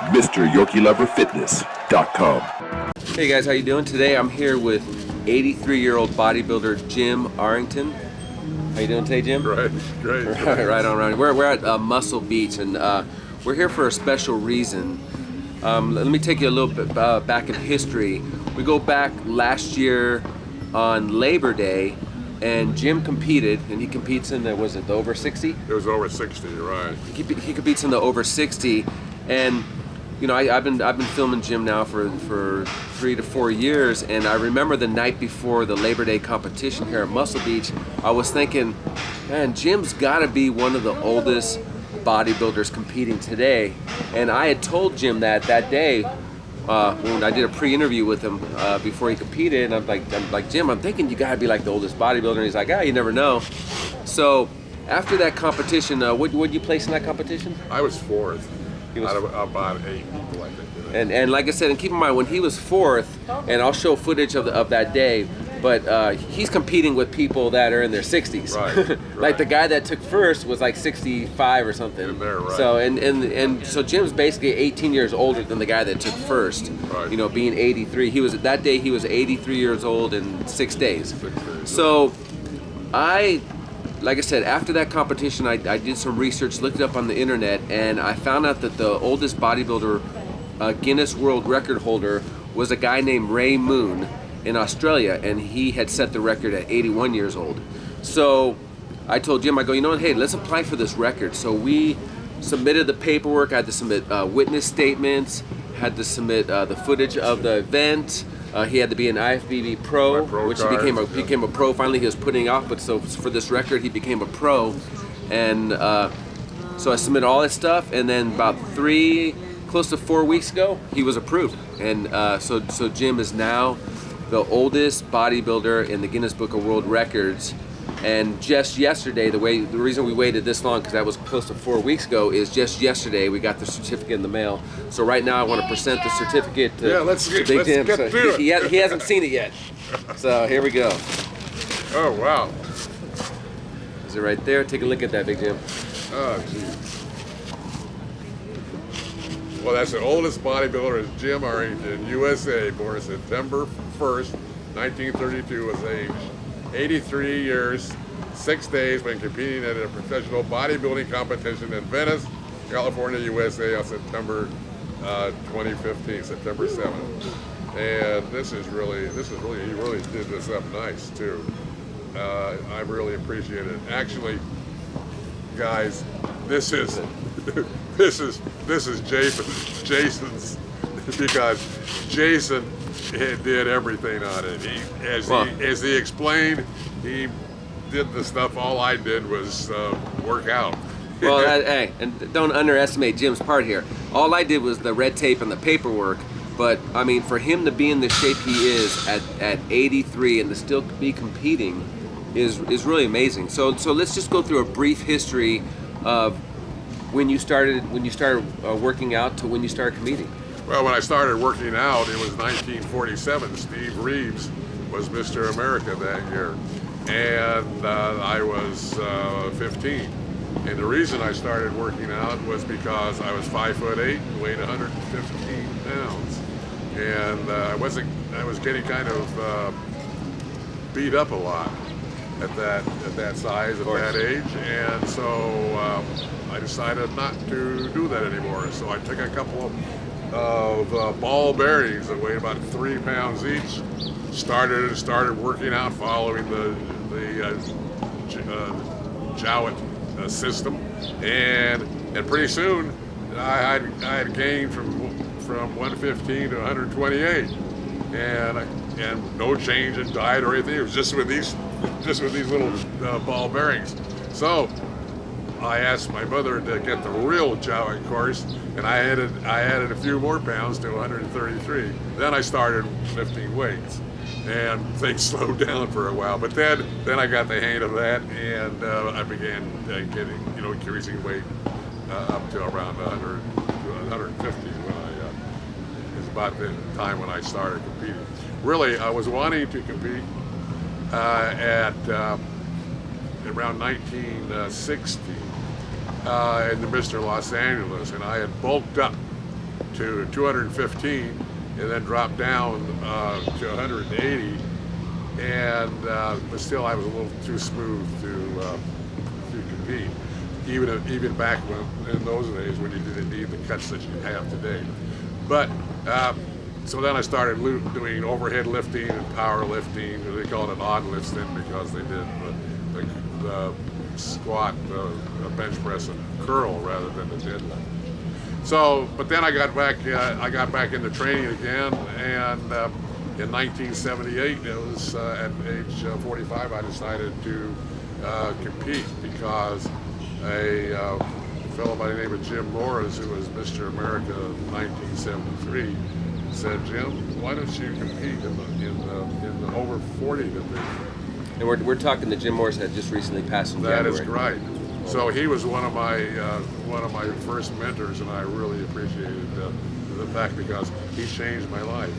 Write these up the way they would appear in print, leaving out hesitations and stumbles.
MrYorkieLoverFitness.com. Hey guys, how you doing? Today I'm here with 83-year-old bodybuilder Jim Arrington. How you doing today, Jim? Great. Right on. We're at Muscle Beach, and we're here for a special reason. Let me take you a little bit back in history. We go back last year on Labor Day, and Jim competed, and he competes in the, was it the over 60? It was over 60, right. He competes in the over 60, and you know, I've been filming Jim now for 3 to 4 years, and I remember the night before the Labor Day competition here at Muscle Beach, I was thinking, man, Jim's got to be one of the oldest bodybuilders competing today. And I had told Jim that day when I did a pre-interview with him before he competed, and I'm like, Jim, I'm thinking you got to be like the oldest bodybuilder. And he's like, you never know. So after that competition, what'd you place in that competition? I was fourth. Out of about 8 people, I think. And like I said, and keep in mind, when he was fourth, and I'll show footage of that day, but he's competing with people that are in their 60s. Right. Like the guy that took first was like 65 or something. In there, right. So and so Jim's basically 18 years older than the guy that took first. Right. You know, being 83. He was that day he was 83 years old in 6 days. 6 days. So like I said, after that competition, I did some research, looked it up on the internet, and I found out that the oldest bodybuilder, Guinness World Record holder, was a guy named Ray Moon in Australia, and he had set the record at 81 years old. So I told Jim, I go, you know what, hey, let's apply for this record. So we submitted the paperwork. I had to submit witness statements, had to submit the footage of the event. He had to be an IFBB pro, which he became a pro. Finally, he was putting off, but so for this record, he became a pro. And so I submitted all that stuff, and then about close to 4 weeks ago, he was approved. And so Jim is now the oldest bodybuilder in the Guinness Book of World Records. And just yesterday, the reason we waited this long, because that was close to 4 weeks ago, is just yesterday we got the certificate in the mail. So right now I want to present the certificate to Big Jim. Get through it. He hasn't seen it yet. So here we go. Oh, wow. Is it right there? Take a look at that, Big Jim. Oh, geez. Well, that's the oldest bodybuilder is Jim Arrington, USA, born September 1st, 1932, was aged 83 years, 6 days when competing at a professional bodybuilding competition in Venice, California, USA on September 2015, September 7th. And he really did this up nice too. I really appreciate it. Actually, guys, this is Jason's, because Jason did everything on it. As he explained, he did the stuff. All I did was work out. Well, hey, and don't underestimate Jim's part here. All I did was the red tape and the paperwork. But I mean, for him to be in the shape he is at 83 and to still be competing is really amazing. So let's just go through a brief history of when you started working out to when you started competing. Well, when I started working out, it was 1947. Steve Reeves was Mr. America that year, and I was 15. And the reason I started working out was because I was 5'8" and weighed 115 pounds, and I was getting kind of beat up a lot at that size, at that age, and so I decided not to do that anymore. So I took a couple of ball bearings that weighed about 3 pounds each. Started working out following the Jowett system, and pretty soon I had gained from 115 to 128, and no change in diet or anything. It was just with these little ball bearings. So I asked my mother to get the real Jowett course, and I added a few more pounds to 133. Then I started lifting weights, and things slowed down for a while. But then I got the hang of that, and I began getting, increasing weight up to around 100 to 150 when is about the time when I started competing. Really, I was wanting to compete at around 1960 in the Mr. Los Angeles, and I had bulked up to 215, and then dropped down to 180. And but still, I was a little too smooth to compete. Even back in those days when you didn't need the cuts that you have today. But so then I started doing overhead lifting and power lifting. They called it odd lifting because they did the squat, bench press, and curl rather than the deadlift. So, but then I got back into training again, and in 1978, it was at age 45, I decided to compete because a fellow by the name of Jim Morris, who was Mr. America in 1973, said, "Jim, why don't you compete in the over 40 division?" And we're talking to Jim Morris that just recently passed in January. That is right. So he was one of my first mentors, and I really appreciated the fact because he changed my life.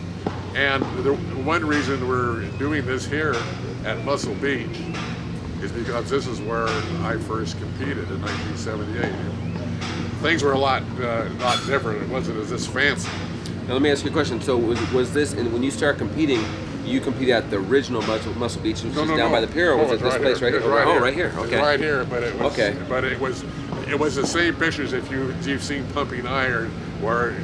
And the one reason we're doing this here at Muscle Beach is because this is where I first competed in 1978. Things were a lot different. It wasn't as this fancy. Now let me ask you a question. So was this, and when you start competing, you competed at the original Muscle Beach, which is down by the pier, or was it this place right here? Oh, right here. Okay. It's right here, but it was okay. But it was the same pictures if you've seen Pumping Iron, where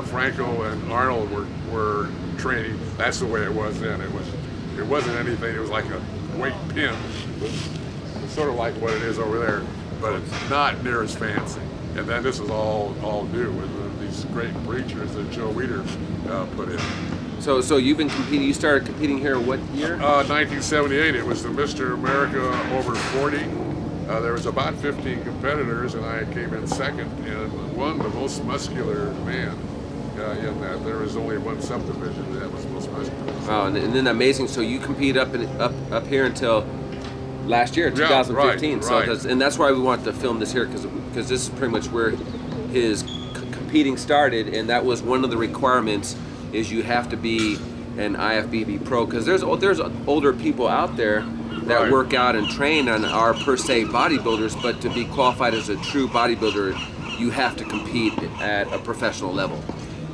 Franco and Arnold were training. That's the way it was then. It wasn't anything. It was like a weight pin. It's sort of like what it is over there, but it's not near as fancy. And then this is all new with these great bleachers that Joe Weider put in. So you've been competing. You started competing here what year? 1978. It was the Mr. America over 40. There was about 15 competitors, and I came in second and won the most muscular man in that. There was only one subdivision that was most muscular. Wow, and then amazing. So you compete up here until last year, 2015. Yeah, right. And that's why we wanted to film this here because this is pretty much where his competing started, and that was one of the requirements. Is you have to be an IFBB pro because there's older people out there that work out and train and are per se bodybuilders, but to be qualified as a true bodybuilder, you have to compete at a professional level,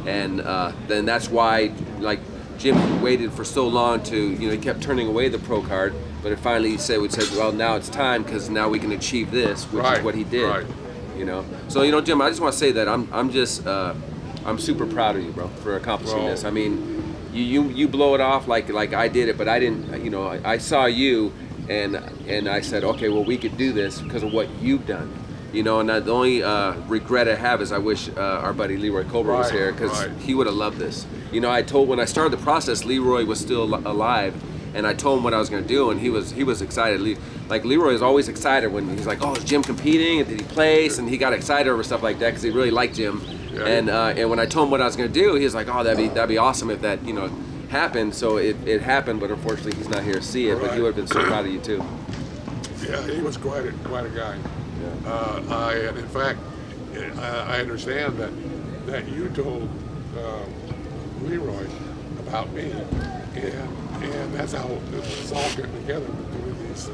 and then that's why like Jim waited for so long to he kept turning away the pro card, but it finally said well now it's time because now we can achieve this, which is what he did. Right. So Jim, I just want to say that I'm super proud of you, bro, for accomplishing this. I mean, you blow it off like I did it, but I didn't. I saw you, and I said, okay, well, we could do this because of what you've done. And the only regret I have is I wish our buddy Leroy Cobra was here because he would have loved this. When I started the process, Leroy was still alive, and I told him what I was going to do, and he was excited. Leroy is always excited when he's like, oh, is Jim competing? And did he place? And he got excited over stuff like that because he really liked Jim. Yeah. And when I told him what I was going to do, he was like, oh, that'd be awesome if that happened. So it happened, but unfortunately he's not here to see it. But he would have been so proud of you too. Yeah, he was quite a guy. Yeah. And in fact, I understand that you told Leroy about me, and that's how it's all getting together doing these.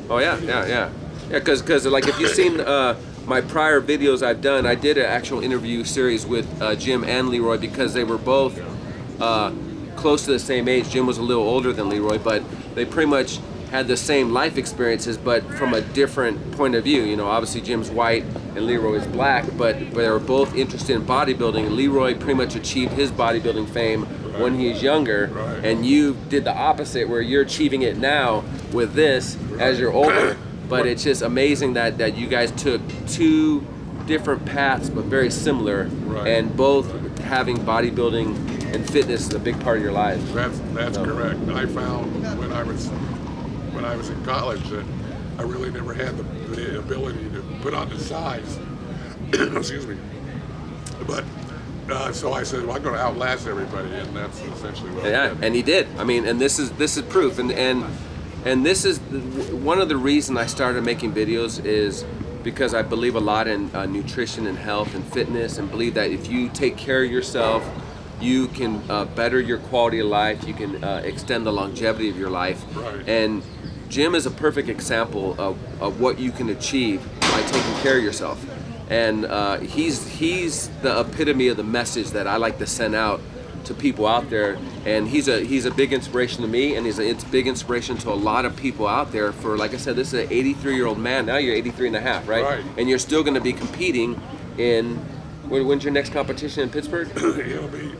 Oh yeah. Because like if you've seen my prior videos I've done, I did an actual interview series with Jim and Leroy because they were both close to the same age. Jim was a little older than Leroy, but they pretty much had the same life experiences, but from a different point of view. Obviously Jim's white and Leroy is black, but they were both interested in bodybuilding. And Leroy pretty much achieved his bodybuilding fame when he was younger, and you did the opposite, where you're achieving it now with this as you're older. But it's just amazing that you guys took two different paths, but very similar, and both having bodybuilding and fitness a big part of your lives. That's correct. I found when I was in college that I really never had the ability to put on the size. Excuse me. But so I said, well, I'm going to outlast everybody, and that's essentially what I did. And he did. I mean, and this is proof, and this is one of the reasons I started making videos is because I believe a lot in nutrition and health and fitness, and believe that if you take care of yourself, you can better your quality of life, you can extend the longevity of your life. And Jim is a perfect example of what you can achieve by taking care of yourself. and he's the epitome of the message that I like to send out to people out there. And he's a big inspiration to me, and it's a big inspiration to a lot of people out there. For, like I said, this is an 83-year-old man. Now you're 83 and a half, right? Right. And you're still going to be competing in, when's your next competition in Pittsburgh? It'll be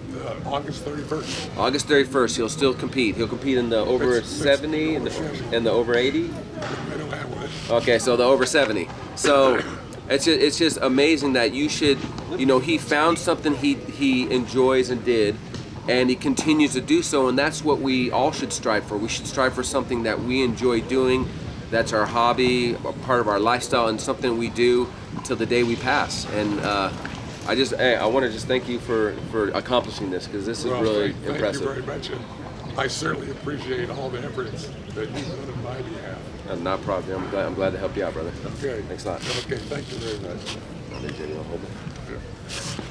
August 31st. August 31st, he'll still compete. He'll compete in the over 70 and the over 80? I don't have one. Okay, so the over 70. So it's just amazing that you should, he found something he enjoys and did, and he continues to do so, and that's what we all should strive for. We should strive for something that we enjoy doing, that's our hobby, a part of our lifestyle, and something we do till the day we pass. And I want to just thank you for accomplishing this, because this is really impressive. Thank you very much. And I certainly appreciate all the efforts that you've done on my behalf. Not a problem. I'm glad to help you out, brother. Okay. Thanks a lot. Okay, thank you very much. Hold it.